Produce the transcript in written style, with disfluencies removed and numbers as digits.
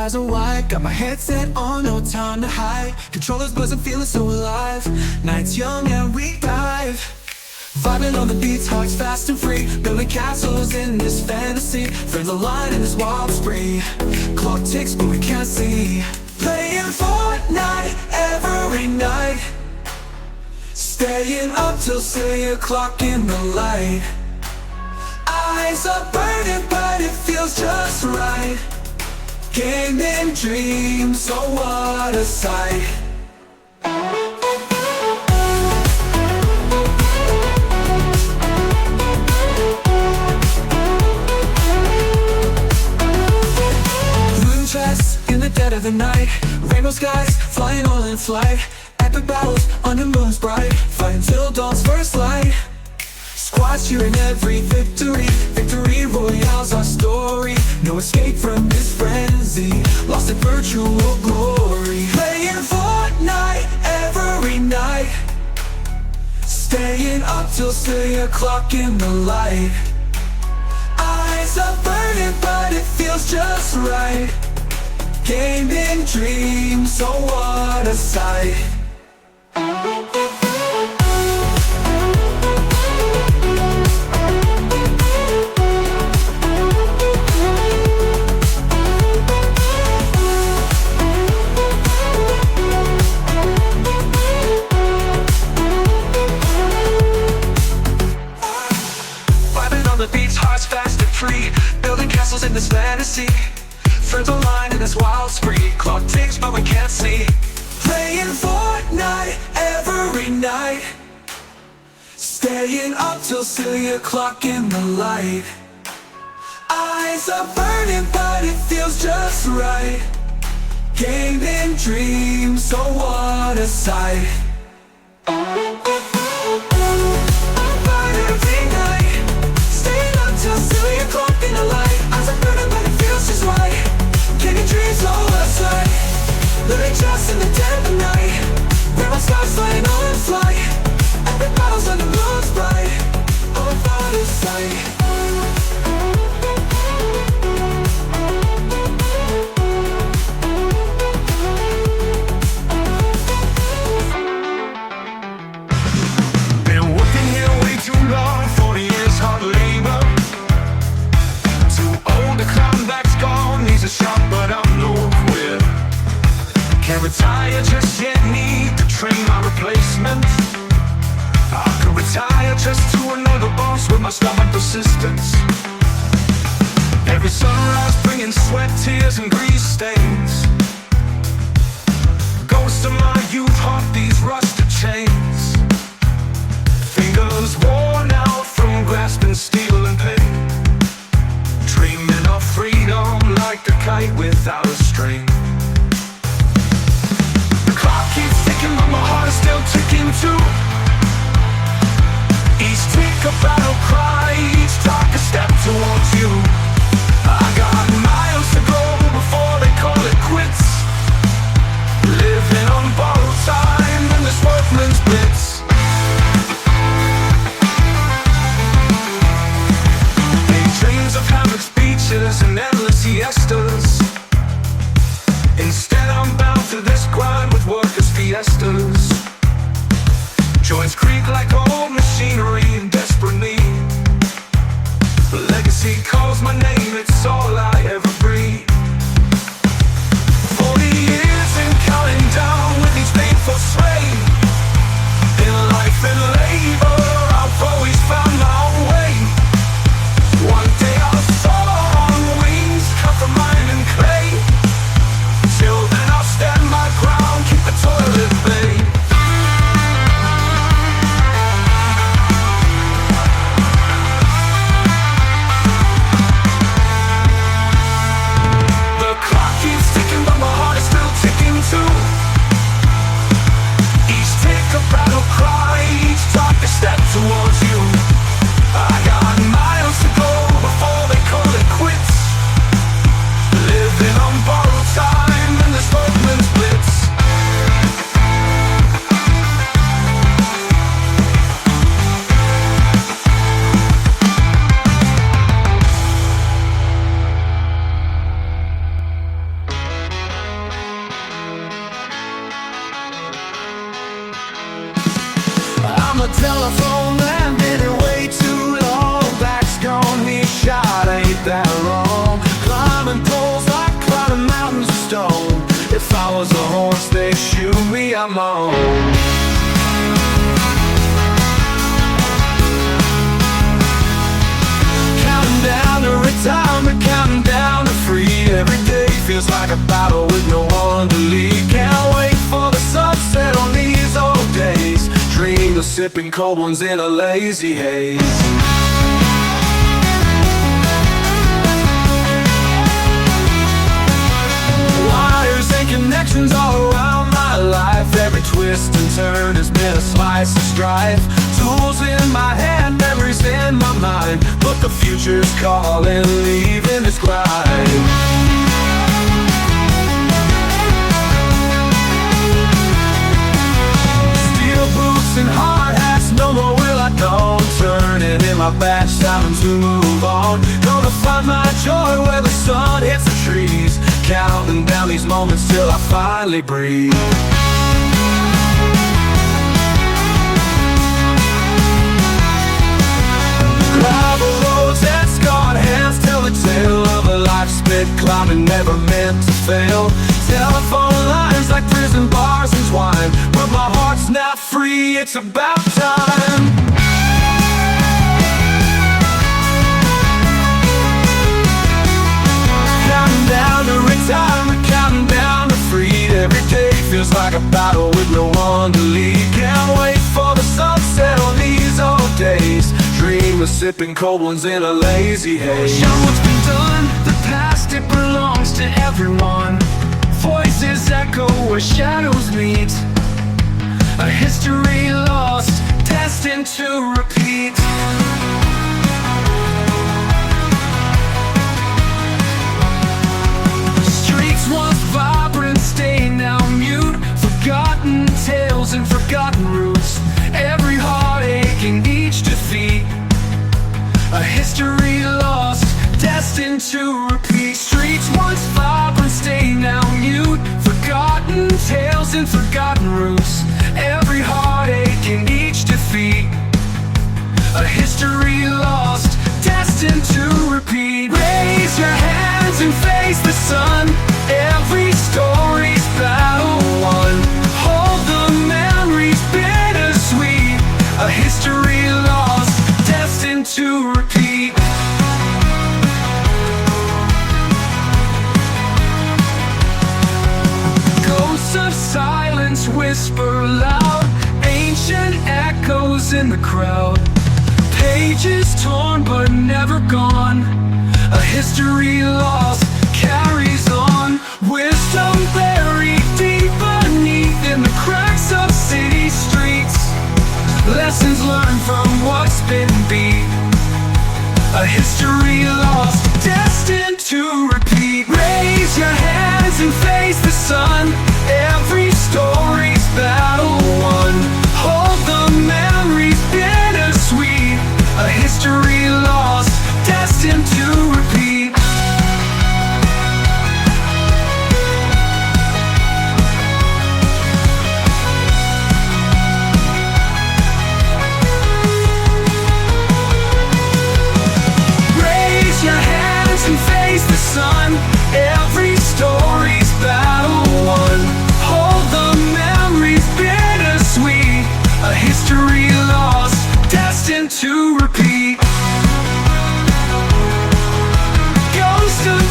eyes are wide, got my headset on, no time to hide. Controllers buzzing, feeling so alive. Night's young and we dive. Vibing on the beats, hearts fast and free. Building castles in this fantasy. Friends align in this wild spree. Clock ticks but we can't see. Playing Fortnite every night. Staying up till 3 o'clock in the light. Eyes are burning but it feels just right. Gaming dreams, oh what a sight. Moon tracks in the dead of the night. Rainbow skies, flying all in flight. Epic battles under moons bright. Fighting till dawn's first light. Squads cheering every victory. Victory royale's our story. No escape from this frenzy. Lost in virtual glory. Playing Fortnite every night. Staying up till 3 o'clock in the light. Eyes are burning but it feels just right. Gaming dreams, oh what a sight. Building castles in this fantasy. Friends align in this wild spree. Clock ticks but we can't see. Playing Fortnite every night. Staying up till 3 o'clock in the light. Eyes are burning but it feels just right. Gaming dreams, oh what a sight. In the light, eyes are burning but it feels just right. Getting dreams all aside. Living just in the dead of night. Rainbow skies flying all in flight. Epic battles under moon's bright. Oh what a sight. Been working here way too long. 40 years hard labor. The clown back's gone, needs a shot but I'm nowhere. Can't retire just yet, need to train my replacement. I could retire just to another boss with my stubborn persistence. Every sunrise bringing sweat, tears and grease stains. Ghosts of my youth haunt these rusted chains. Fingers worn out from grasping steel and pain. Dreaming of freedom like a kite without a string. The clock keeps ticking but my heart is still ticking too. Each tick a battle cry, each talk a step towards you. I got miles to go before they call it quits. Living on borrowed time and this workman's blitz. Dreams of hammock speeches and endless siestas. Instead I'm bound to this grind with workers' fiestas. Joints creak like old machinery in desperate need. Legacy calls my name, it's all I ever breathe. 40 years and counting down with each painful sway. In life and labor I've always found my own way. One day I'll soar on wings, cut from iron and clay. Till then I'll stand my ground, keep the toilet bay. the telephone and been it way too long. Back's gone, he shot, ain't that wrong? Climbing poles like climbing mountains of stone. If I was a horse, they shoot me, I'm on. Counting down to retirement, counting down to free. Every day feels like a battle with no one to lead. Can't wait for the sunset on these old days. Dream of sipping cold ones in a lazy haze. Wires and connections all around my life. Every twist and turn has been a slice of strife. Tools in my hand, memories in my mind, but the future's calling, leaving its grind. Steel boots and hard hats, no more will I go. Turning in my back, time to move on. Gonna find my joy where the sun hits the trees. Counting down these moments till I finally breathe. Gravel roads and scarred hands tell the tale of a life spent climbing, never meant to fail. Telephone lines like prison bars and twine, but my heart's not free, it's about time. Counting down to retirement, counting down to freed. Every day feels like a battle with no one to lead. Can't wait for the sunset on these old days. Dream of sipping cold ones in a lazy haze. Show what's been done, the past it belongs to everyone. Voices echo where shadows meet. A history lost, destined to repeat. Streets once vibrant, stay now mute. Forgotten tales and forgotten roots. Every heartache and each defeat. A history lost, destined to repeat. Streets once vibrant, stay now mute. Forgotten tales and forgotten roots. Every heartache and each defeat. A history lost, destined to repeat. Raise your hands and face the sun. Every story's battle won. Hold the memories bittersweet. A history lost, destined to repeat. Ghosts of silence whisper loud. Ancient echoes in the crowd. Pages torn but never gone. A history lost carries on. Wisdom buried deep beneath in the cracks of city streets. Lessons learned from what's been beat. A history lost, destined to repeat. Raise your hands and face the sun. Every story's battle won. Hold the memories bittersweet. A history lost, destined to repeat. Raise your hands and face the sun. Every story's battle won. Hold the memories bittersweet. A history lost, destined to repeat. Ghost of